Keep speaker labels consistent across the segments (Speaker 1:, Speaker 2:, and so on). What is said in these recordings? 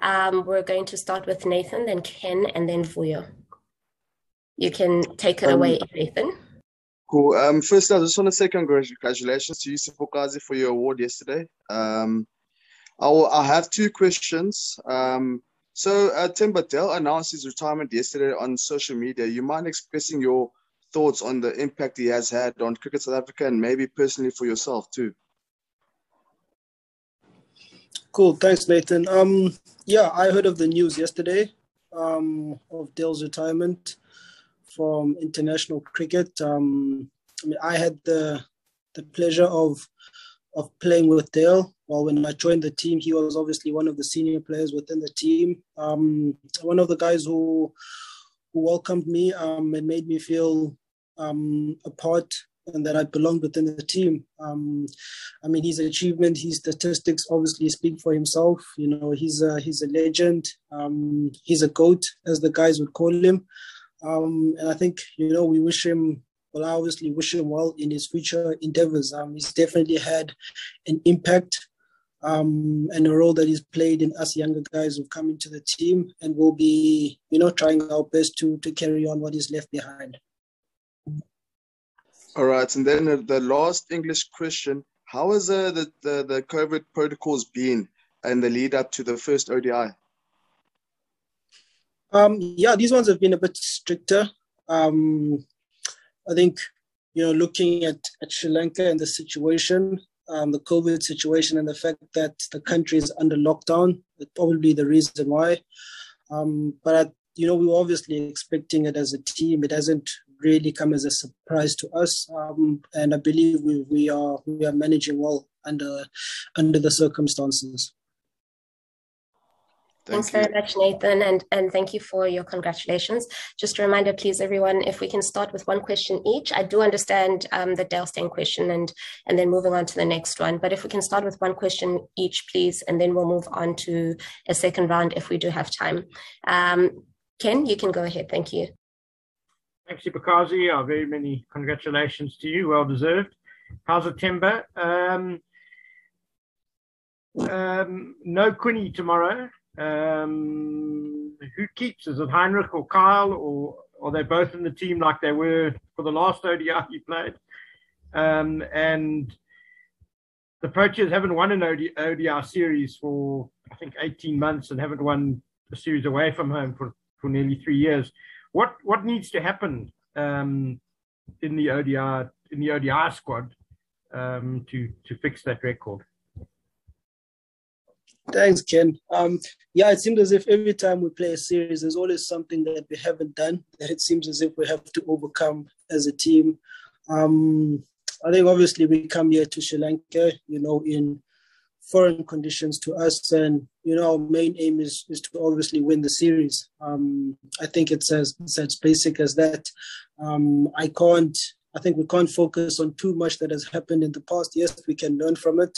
Speaker 1: We're going to start with Nathan, then Ken, and then Vuyo. You can take it
Speaker 2: Um,
Speaker 1: away, Nathan.
Speaker 2: Cool. First, I just want to say congratulations to you, Sipokazi, for your award yesterday. I have two questions. Temba announced his retirement yesterday on social media. You mind expressing your thoughts on the impact he has had on Cricket South Africa and maybe personally for yourself too?
Speaker 3: Cool. Thanks, Nathan. I heard of the news yesterday of Dale's retirement from international cricket. I had the pleasure of playing with Dale. Well, when I joined the team, he was obviously one of the senior players within the team. One of the guys who welcomed me and made me feel a part and that I belonged within the team. His achievement, his statistics obviously speak for himself. You know, he's a legend. He's a GOAT, as the guys would call him. And I think, we wish him, well, I obviously wish him well in his future endeavors. He's definitely had an impact and a role that he's played in us younger guys who've come into the team, and we'll be, trying our best to carry on what he's left behind.
Speaker 2: All right. And then the last English question, how has the COVID protocols been in the lead up to the first ODI?
Speaker 3: These ones have been a bit stricter. I think, looking at Sri Lanka and the situation, the COVID situation and the fact that the country is under lockdown, that's probably the reason why. But we were obviously expecting it as a team. It hasn't really come as a surprise to us. And I believe we are managing well under the circumstances.
Speaker 1: Thanks very much, Nathan, and thank you for your congratulations. Just a reminder, please, everyone, if we can start with one question each. I do understand the Dale Steyn question and then moving on to the next one. But if we can start with one question each, please, and then we'll move on to a second round if we do have time. Ken, you can go ahead. Thank you.
Speaker 4: Thanks, Sipokazi. Very many congratulations to you. Well deserved. How's it, Temba? No Quinny tomorrow. Who keeps? Is it Heinrich or Kyle, or are they both in the team like they were for the last ODI you played? And the Proteas haven't won an ODI series for, I think, 18 months and haven't won a series away from home for nearly 3 years. What needs to happen in the ODI squad to fix that record?
Speaker 3: Thanks, Ken. It seems as if every time we play a series, there's always something that we haven't done that it seems as if we have to overcome as a team. I think obviously we come here to Sri Lanka, in foreign conditions to us, and our main aim is to obviously win the series. I think it's as basic as that. I think we can't focus on too much that has happened in the past. Yes, we can learn from it.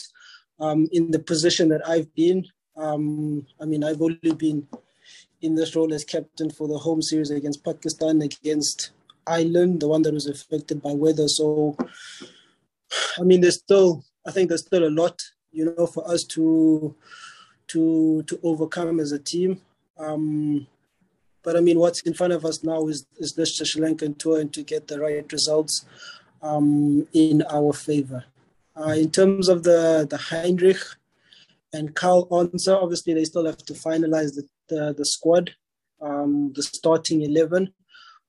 Speaker 3: In the position that I've been, I've only been in this role as captain for the home series against Pakistan, against Ireland, the one that was affected by weather. So, there's still a lot, for us to overcome as a team. But what's in front of us now is this Sri Lankan tour and to get the right results in our favor. In terms of the Heinrich and Karl answer, obviously they still have to finalize the squad, the starting 11.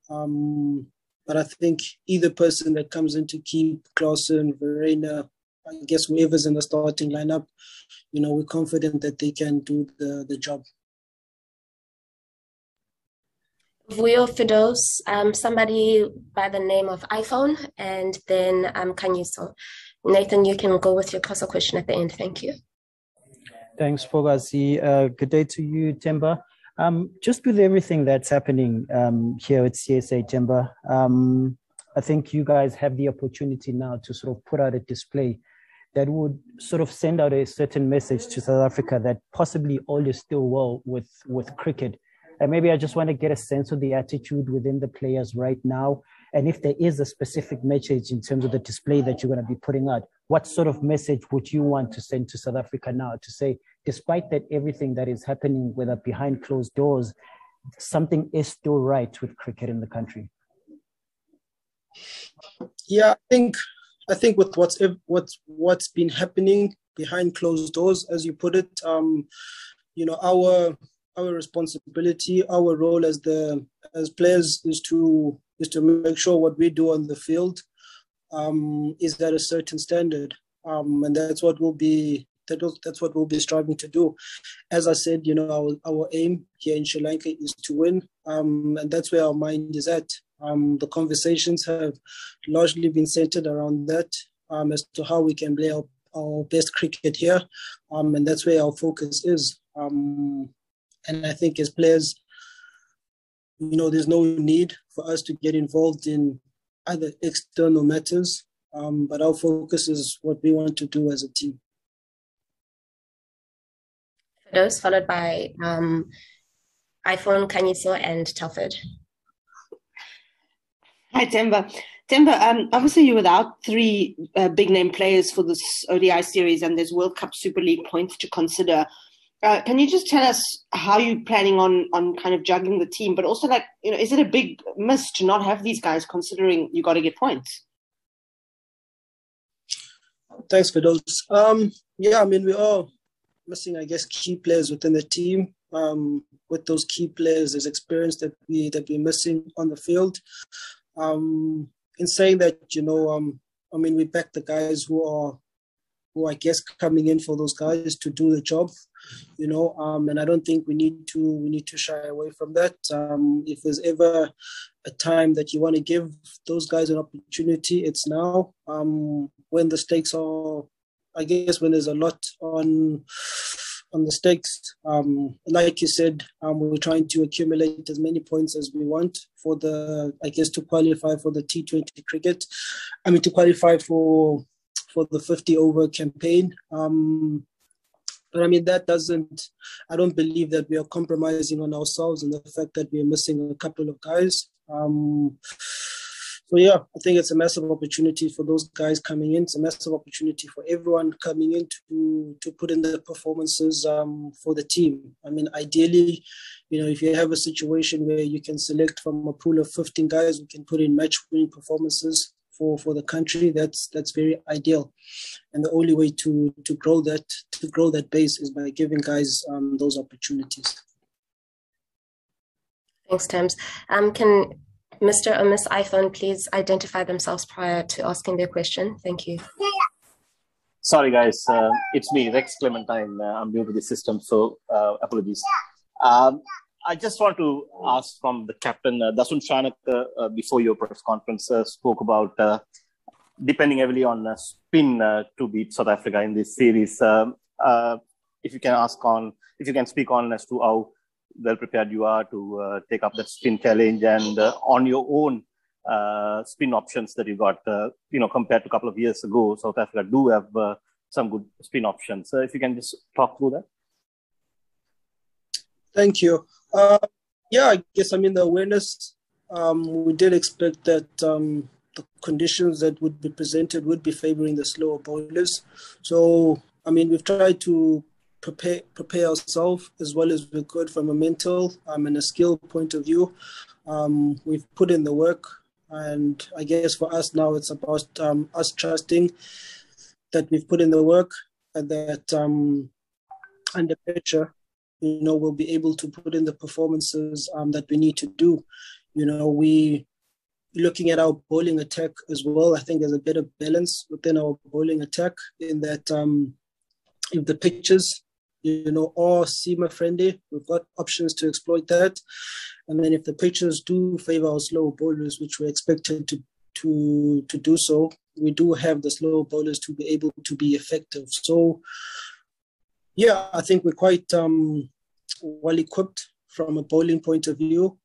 Speaker 3: But I think either person that comes in to keep Klaasen, Verena, I guess whoever's in the starting lineup, we're confident that they can do the job.
Speaker 1: Vuyo, Fidos, somebody by the name of iPhone, and then Kanyiso. Nathan, you can go with your Xhosa question at the end. Thank you.
Speaker 5: Thanks, Fogazi. Good day to you, Temba. Just with everything that's happening here at CSA, Temba, I think you guys have the opportunity now to sort of put out a display that would sort of send out a certain message to South Africa that possibly all is still well with cricket. And maybe I just want to get a sense of the attitude within the players right now. And if there is a specific message in terms of the display that you're going to be putting out, what sort of message would you want to send to South Africa now to say despite that everything that is happening, whether behind closed doors, something is still right with cricket in the country?
Speaker 3: Yeah, I think with what's been happening behind closed doors, as you put it, our responsibility, our role as players is to make sure what we do on the field is at a certain standard, and that's what we'll be striving to do. As I said, our aim here in Sri Lanka is to win, and that's where our mind is at. The conversations have largely been centered around that, as to how we can play our best cricket here, and that's where our focus is. And I think as players, there's no need for us to get involved in other external matters, but our focus is what we want to do as a team.
Speaker 1: Those followed by iPhone, Kanyiso, and Telford.
Speaker 6: Hi, Temba. Temba, obviously you're without three big name players for this ODI series, and there's World Cup Super League points to consider. Can you just tell us how you're planning on kind of juggling the team, but also is it a big miss to not have these guys considering you got to get points?
Speaker 3: Thanks for those. We are missing, I guess, key players within the team. With those key players, there's experience that we're missing on the field. In saying that, we back the guys who I guess coming in for those guys to do the job, and I don't think we need to shy away from that. If there's ever a time that you want to give those guys an opportunity, it's now. When the stakes are, I guess, when there's a lot on the stakes, like you said, we're trying to accumulate as many points as we want for to qualify for the T20 cricket. To qualify for the 50 over campaign. But I don't believe that we are compromising on ourselves and the fact that we're missing a couple of guys. I think it's a massive opportunity for those guys coming in. It's a massive opportunity for everyone coming in to put in the performances for the team. Ideally, if you have a situation where you can select from a pool of 15 guys who can put in match-winning performances for the country, that's very ideal. And the only way to grow that base is by giving guys those opportunities.
Speaker 1: Thanks, Tams. Can Mr. or Miss iPhone please identify themselves prior to asking their question? Thank you.
Speaker 7: Sorry, guys. It's me, Rex Clementine. I'm new to the system, so apologies. I just want to ask from the captain, Dasun Shanak, before your press conference, spoke about depending heavily on spin to beat South Africa in this series. If you can speak on as to how well prepared you are to take up that spin challenge, and on your own spin options that you got, compared to a couple of years ago, South Africa do have some good spin options. So if you can just talk through that.
Speaker 3: Thank you. I guess, the awareness, we did expect that the conditions that would be presented would be favoring the slower bowlers. So, we've tried to prepare ourselves as well as we could from a mental and a skill point of view. We've put in the work, and I guess for us now it's about us trusting that we've put in the work and that under pressure, we'll be able to put in the performances that we need to do. We looking at our bowling attack as well. I think there's a bit of balance within our bowling attack in that if the pitches, are seamer friendly, we've got options to exploit that. And then if the pitches do favor our slow bowlers, which we're expected to do so, we do have the slow bowlers to be able to be effective. So, I think we're quite well equipped from a bowling point of view.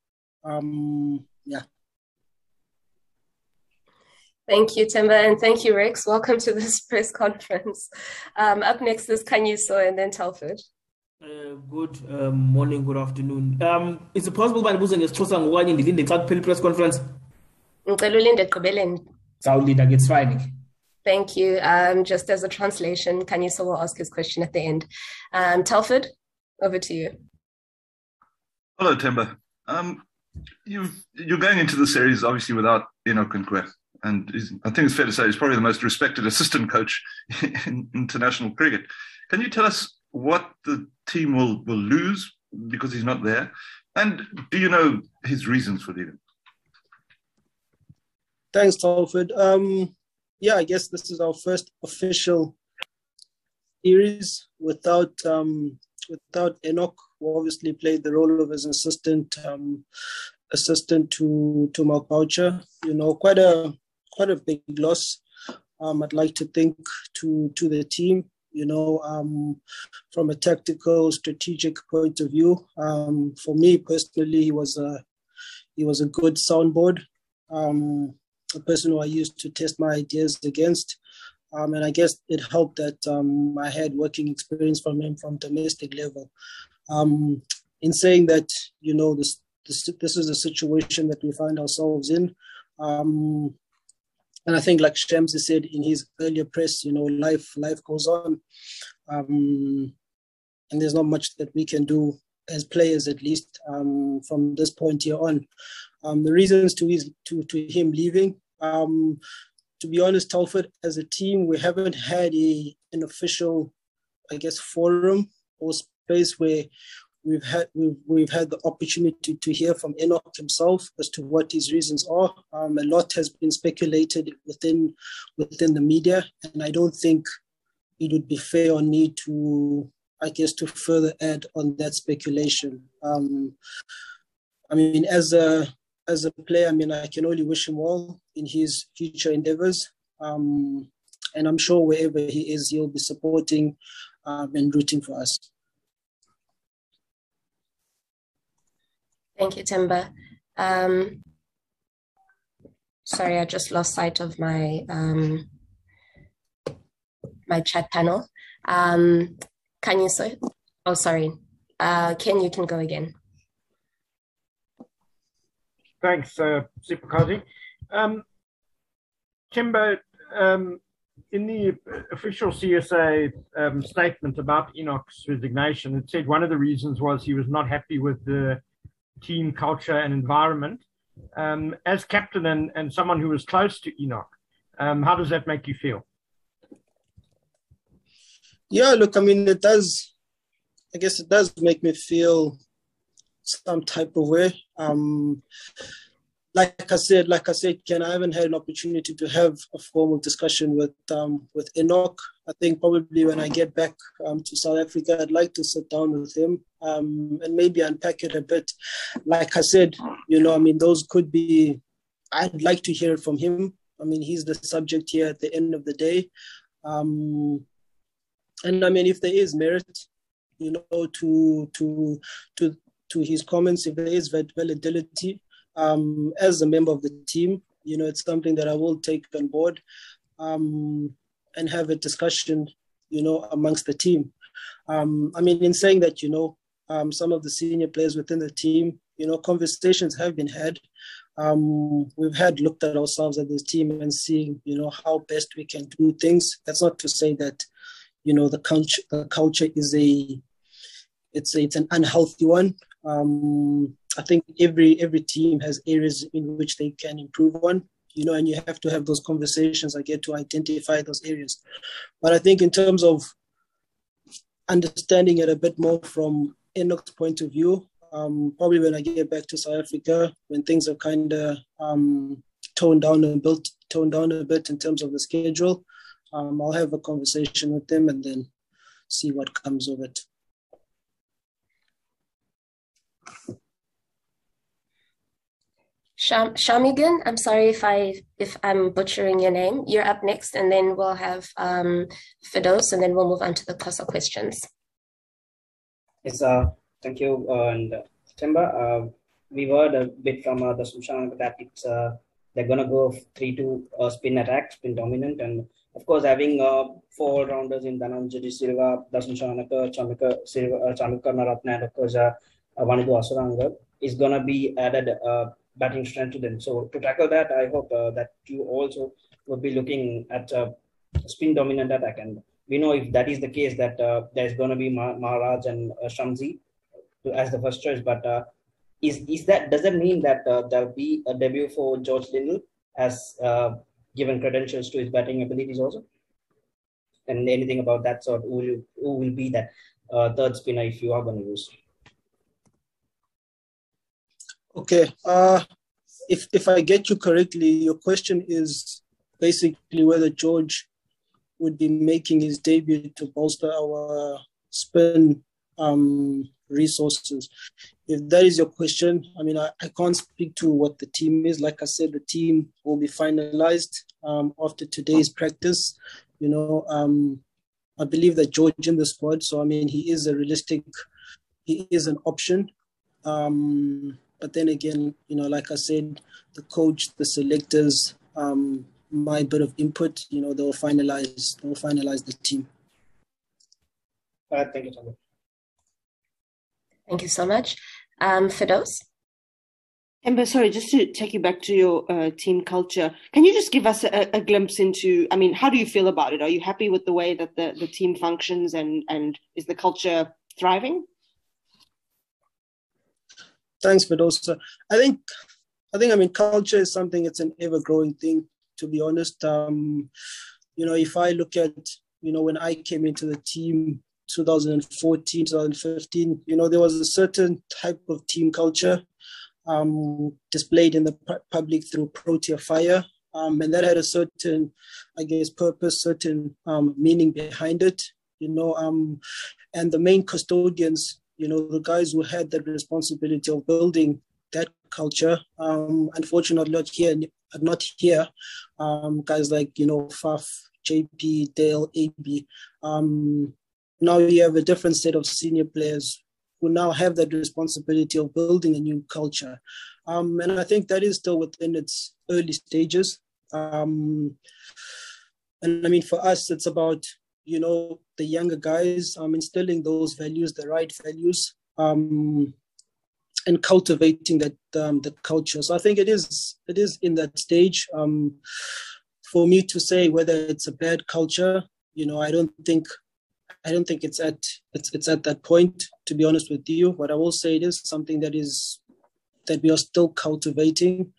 Speaker 1: Thank you, Temba, and thank you, Rex. Welcome to this press conference. Up next is Kanyiso and then Telford.
Speaker 8: Good morning, good afternoon. Is it possible by using a ngwani in the press conference?
Speaker 1: Ngicela ulinde ekugqibeleni.
Speaker 8: Sawulinda, it's fine.
Speaker 1: Thank you. Just as a translation, Kanyisa will ask his question at the end. Telford, over to you.
Speaker 9: Hello, Temba. You're going into the series obviously without Enoch Nkwe, and I think it's fair to say he's probably the most respected assistant coach in international cricket. Can you tell us what the team will lose because he's not there? And do you know his reasons for leaving?
Speaker 3: Thanks, Telford. Yeah, I guess this is our first official series without Enoch, who obviously played the role of as an assistant to Mark Boucher. Quite a big loss. I'd like to think to the team. From a tactical, strategic point of view. For me personally, he was a good soundboard. A person who I used to test my ideas against. And I guess it helped that I had working experience from him from domestic level. In saying that, this is a situation that we find ourselves in. And I think, like Shamsi said in his earlier press, life goes on. And there's not much that we can do as players, at least, from this point here on. The reasons to him leaving, to be honest, Telford, as a team, we haven't had an official, I guess, forum or space where we've had the opportunity to hear from Enoch himself as to what his reasons are. A lot has been speculated within the media, and I don't think it would be fair on me to further add on that speculation. As a player, I can only wish him well in his future endeavors. And I'm sure wherever he is, he'll be supporting and rooting for us.
Speaker 1: Thank you, Temba. Sorry, I just lost sight of my my chat panel. Ken, you can go again.
Speaker 4: Thanks, Sipakazi. Temba, in the official CSA statement about Enoch's resignation, it said one of the reasons was he was not happy with the team culture and environment. As captain and someone who was close to Enoch, how does that make you feel?
Speaker 3: Yeah, look, it does. I guess it does make me feel some type of way. Like I said, Ken, I haven't had an opportunity to have a formal discussion with Enoch. I think probably when I get back to South Africa, I'd like to sit down with him and maybe unpack it a bit. Like I said, those could be. I'd like to hear it from him. He's the subject here at the end of the day, and if there is merit, to his comments, if there is validity, as a member of the team, it's something that I will take on board and have a discussion, amongst the team. In saying that, some of the senior players within the team, conversations have been had. We've looked at ourselves as this team and seeing, how best we can do things. That's not to say that, the culture is it's an unhealthy one. I think every team has areas in which they can improve on, and you have to have those conversations, to identify those areas. But I think in terms of understanding it a bit more from Enoch's point of view, probably when I get back to South Africa, when things are kind of toned down a bit in terms of the schedule, I'll have a conversation with them and then see what comes of it.
Speaker 1: Shamigan, I'm sorry if I'm butchering your name. You're up next, and then we'll have Fidos, and then we'll move on to the COSA questions.
Speaker 10: Yes, thank you, and Temba. We heard a bit from the Sushan that it's they're gonna go 3-2 spin attack, spin dominant, and of course having 4 rounders in Dhananjay Silva, Dasun Shanaka, Chamika Naratna, and of course Vanidu Asuranga is gonna be added batting strength to them. So to tackle that, I hope that you also would be looking at spin dominant attack. And we know if that is the case, that there's going to be Maharaj and Shamsi as the first choice. But is that, does that mean that there'll be a debut for George Lindell as given credentials to his batting abilities also? And anything about that sort? Who will be that third spinner if you are going to use?
Speaker 3: Okay. If I get you correctly, your question is basically whether George would be making his debut to bolster our spin resources. If that is your question, I mean, I can't speak to what the team is. Like I said, the team will be finalized after today's practice. You know, I believe that George in the squad, so I mean, he is an option. But then again, you know, like I said, the coach, the selectors, my bit of input, you know, they'll finalize the team.
Speaker 10: Thank you, Temba.
Speaker 1: Thank you so much. Firdaus?
Speaker 6: Temba, sorry, just to take you back to your team culture, can you just give us a glimpse into, I mean, how do you feel about it? Are you happy with the way that the team functions, and is the culture thriving?
Speaker 3: Thanks, Firdaus. I think, I mean, culture is something, it's an ever-growing thing, to be honest. You know, if I look at, you know, when I came into the team, 2014, 2015, you know, there was a certain type of team culture displayed in the public through Protea Fire. And that had a certain, I guess, purpose, certain meaning behind it, you know, and the main custodians, you know, the guys who had the responsibility of building that culture, unfortunately not here, guys like, you know, Faf, JP, Dale, AB. Now you have a different set of senior players who now have that responsibility of building a new culture. And I think that is still within its early stages. And I mean, for us, it's about, you know, the younger guys instilling those values, the right values, and cultivating that the culture. So I think it is in that stage. For me to say whether it's a bad culture, you know, I don't think it's at that point, to be honest with you. But I will say it is something that we are still cultivating.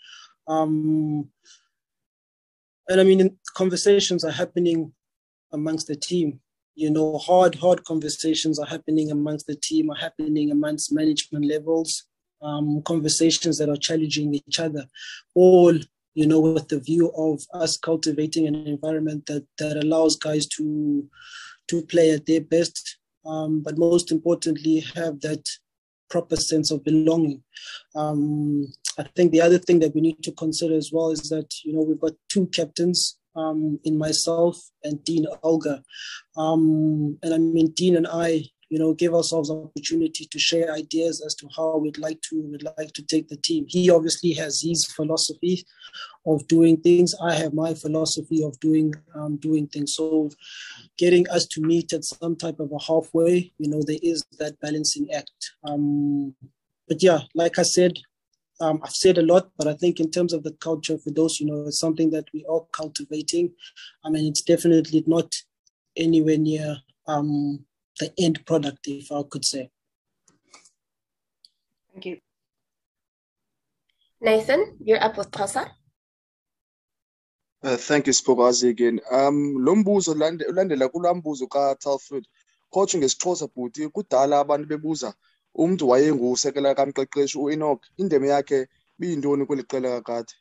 Speaker 3: And I mean, conversations are happening amongst the team. You know, hard conversations are happening amongst the team, are happening amongst management levels. Conversations that are challenging each other, all, you know, with the view of us cultivating an environment that allows guys to play at their best, but most importantly, have that proper sense of belonging. I think the other thing that we need to consider as well is that, you know, we've got two captains in myself and Dean Olga. And I mean, Dean and I, you know, give ourselves an opportunity to share ideas as to how we'd like to take the team. He obviously has his philosophy of doing things. I have my philosophy of doing things. So getting us to meet at some type of a halfway, you know, there is that balancing act. But yeah, like I said, I've said a lot, but I think in terms of the culture, for those, you know, it's something that we are cultivating. I mean, it's definitely not anywhere near the end product, if I could say.
Speaker 6: Thank you.
Speaker 1: Nathan, you're up with Xhosa.
Speaker 2: Thank you, Spokazi again. Lo mbuzo ulandela kulaa mbuzo kaTalford. Coach ngesiXhosa bhuti kudala abantu bebuza umuntu wayengusekela kamqeqeshi uEnoch indeme yakhe biyintoni kweli qela kakade.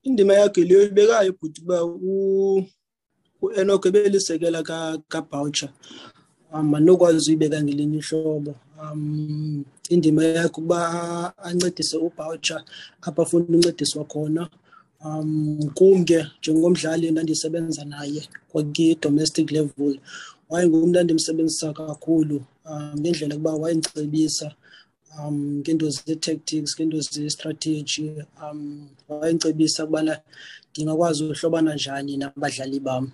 Speaker 3: Indima yakhe leyo ibekayo bhuti kuba uEnoch ebelisekela kaBoucher. Anokwazi uyibeka ngelinye ihlobo. Indima yakhe ukuba ancedise uBoucher apha afuna uncediswa khona. Kum ke njengomdlali endandisebenza naye kwaki-domestic level, wayengumuntu endimsebenzisa kakhulu ngendlela ukuba wayendicebisa ngento ze-tactics, ngento ze-strategy, wayendicebisa ukubana ndingakwazi uhlobana njani nabadlali bam.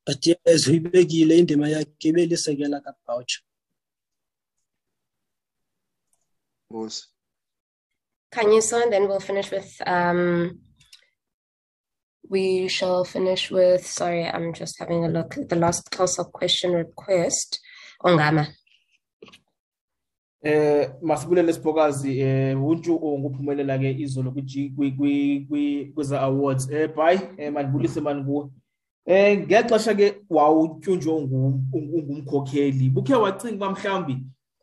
Speaker 3: But yes, uyibekile indima yakhe ibelisekela kaBoucher.
Speaker 1: Kanyiso, and then we'll finish with we shall finish with, sorry, I'm just having a look at the last council question request. Ongama.
Speaker 8: Masibulele Sipokazi untu nguphumelela ke izolo kwiza awards bye mandibulise mani kuwe ngexesha ke wawutyunjwe ungumkhokheli bukhe wacinga uba mhlawumbi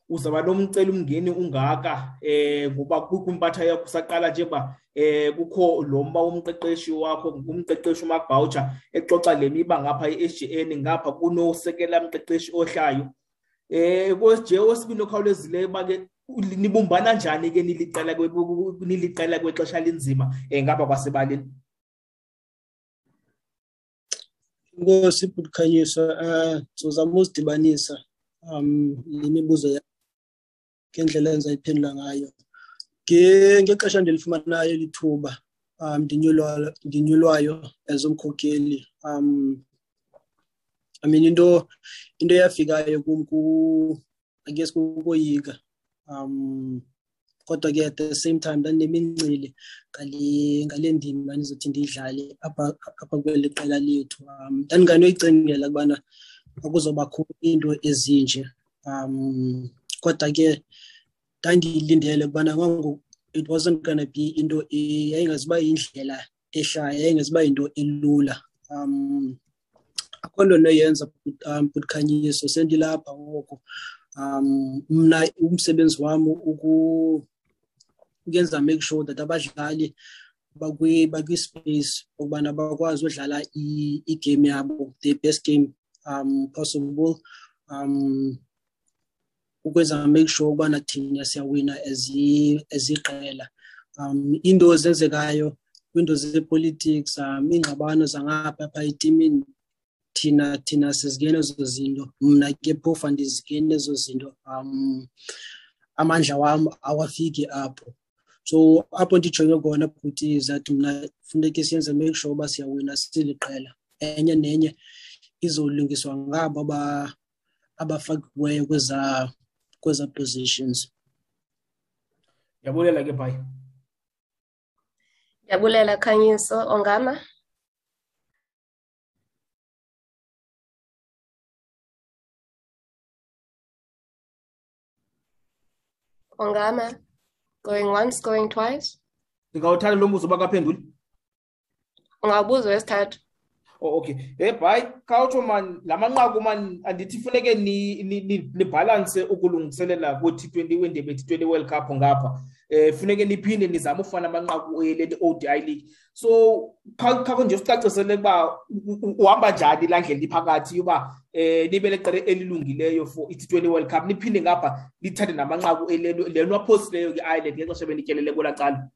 Speaker 8: uzaba nomceli umngeni ungaka ngoba kwimpatha yakho kusaqala nje ba kukho lo mba womqeqeshi wakho ngumqeqeshi uMagBaucha exoxa le miba ngapha eSGN ngapha kunosekela umqeqeshi ohlayo nje wesibini okhawulezileyo bake nibumbana njani ke niliqela kwexesha linzima ngapha kwasebaleni.
Speaker 3: Ngosi Khanyiso sizama usidibanisa lemibuzo ngendlela enza iphendula ngayo ngexesha ndilifumanayo lithuba ndinyulwayo as umkhokheli I mean into yafikayo I guess kukoyika kodwa ke at the same time ndanemincili ngale ndima nizothi ndidlale apha kweli qela lethu ndandinganoyicingela kubana akuzobakho into ezinje kodwa ke ndandilindele kubana ngangoku it wasn't gonna be into yayingaziba indlela ehlaya yayingaziba into elula akho nto noyenza Khanyiso sendilapha ngoku mna umsebenzi wami ukenza make sure that abadlali bakwi-space ukubana bakwazi udlala i-game yabo the best game possible ukwenza make sure ukubana thina siyawina eziqela into zenzekayo kwinto zepolitics ingxabano zangapha apha etimini thina sizingena ezo zinto mna ke phofu ndizingena ezo zinto amandla wami awafiki apho so apho ndijonge khona bhuti zathi mna funeka siyenze make sure uba siyawina siliqela enye nenye izolungiswa ngabo abafakiweyo kweza positions.
Speaker 8: Yabulela ke bye.
Speaker 1: Yabulela Khanyiso. Ongama. Ongama. Going once, going twice.
Speaker 8: Ngawuthanda lo mbuzo bakaphenduli.
Speaker 1: Ungabuzo wesithathu.
Speaker 8: Oh okay. Bye. Khawutsho man lamanqaku man andithi funeke ni balance ukulungiselela ku T20 wendebe T20 World Cup ngapha. Funeke niphinde nizama ufana amanqaku le ODI League. So khakho nje usicacisele kuba uhamba njani la ndlela liphakathi uba nibe leqele elilungileyo for T20 World Cup niphinde ngapha lithathe namanqaku lelo waphosileyo ke Ireland ngexesha benityelele kwelaqala.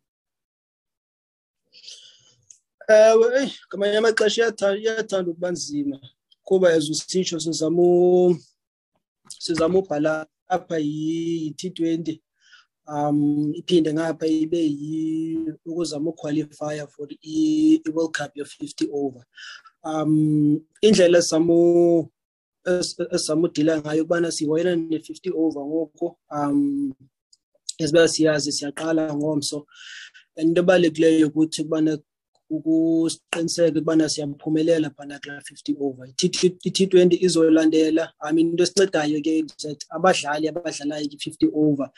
Speaker 3: Ngamanye amaxesha iyathanda ukuba nzima kuba ezusitsho sizama ubhala apha yi-T20 iphinde ngapha ibe ukuzama uqualifya for i-World Cup ye-50 over indlela esamudila ngayo kubana siwayela ne-50 over ngoku esiba siyazi siyaqala ngomso and ebalulekileyo ukuthi kubana ukuqiniseka ukubana siyaphumelela phana kula 50 over i-T20 izolandela into esincedayo ke abadlali abadlalayo i-50 over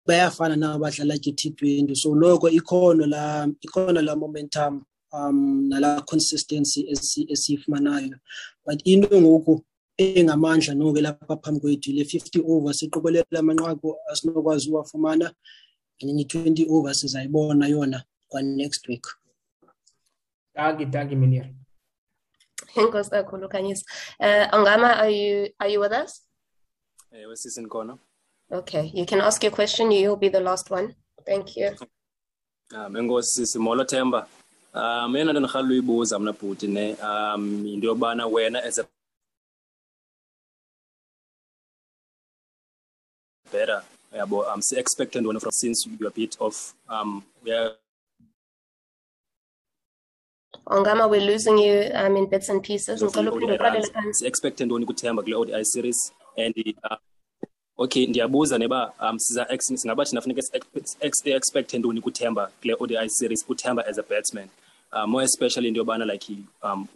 Speaker 3: bayafana nabadlala i-T20 so lokho ikhona la momentum nala consistency esifumanayo but into ngoku engamandla noke lapha phambi kwethu le 50 over siqokelela amanqaku asinokwazi uwafumana and i-20 over sizayibona yona kwa next week.
Speaker 8: Thank you, Minier.
Speaker 1: Inkosi kakhulu Khanyiso. Ongama, are you with us?
Speaker 11: Yes, is in corner.
Speaker 1: Okay, you can ask your question. You'll be the last one. Thank you.
Speaker 11: Enkosi Simolo Temba. Mina ndo ngikhala uyibuza mina bhuti ne into yobana wena as a better yabo I'm expecting one from since you a bit of we are
Speaker 1: Ongama, we're losing you in bits and pieces.
Speaker 11: expecting one kuTemba kule ODI series and Okay, ndiyabuza neba singaba thina funeka expect ntoni kuTemba kule ODI series kuTemba as a batsman. More especially into yobana like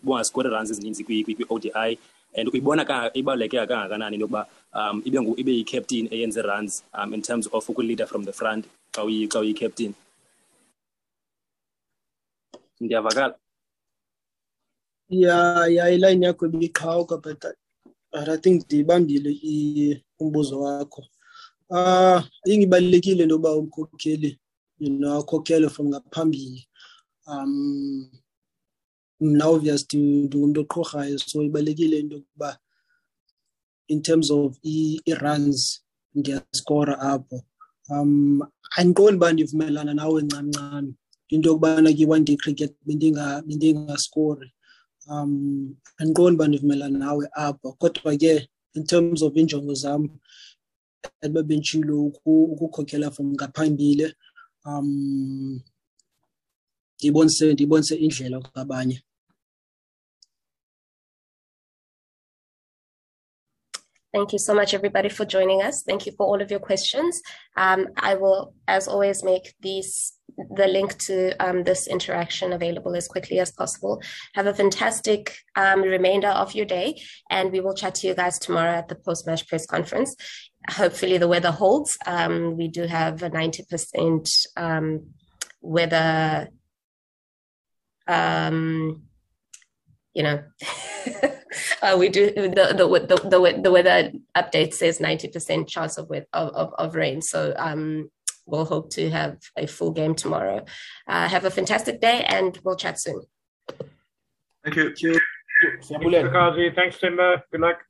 Speaker 11: bungascore runs ezininzi kwi-ODI and uyibona ibaluleke kangakanani into yokuba ibe yi-captain eyenze runs in terms of ukuleader from the front xa uyi-captain. Ndiyavakala?
Speaker 3: Yeah, iline yakho ibiqhawuka, but I think ndibambile umbuzo wakho. Ingibalulekile into yoba umkhokheli, akhokhele from ngaphambili. Mna obvious ndingumntu oqhorhayo, so ibalulekile into yokuba in terms of i-runs ndiyaskora apho. Andiqondi uba ndivumelana nawe ncamncam into yokubana kwi-one day cricket bendingaskori. Andiqondi uba ndivumelana nawe apho, kodwa ke in terms of injongo zam ebabentshilo ukukhokhela from ngaphambili, ndibonise indlela kwabanye.
Speaker 1: Thank you so much, everybody, for joining us. Thank you for all of your questions. I will, as always, make the link to this interaction available as quickly as possible. Have a fantastic remainder of your day, and we will chat to you guys tomorrow at the post-match press conference. Hopefully the weather holds. We do have a 90% weather, we do the weather update says 90% chance of rain. So we'll hope to have a full game tomorrow. Have a fantastic day, and we'll chat soon.
Speaker 9: Thank you.
Speaker 4: Thanks, Temba. Good luck.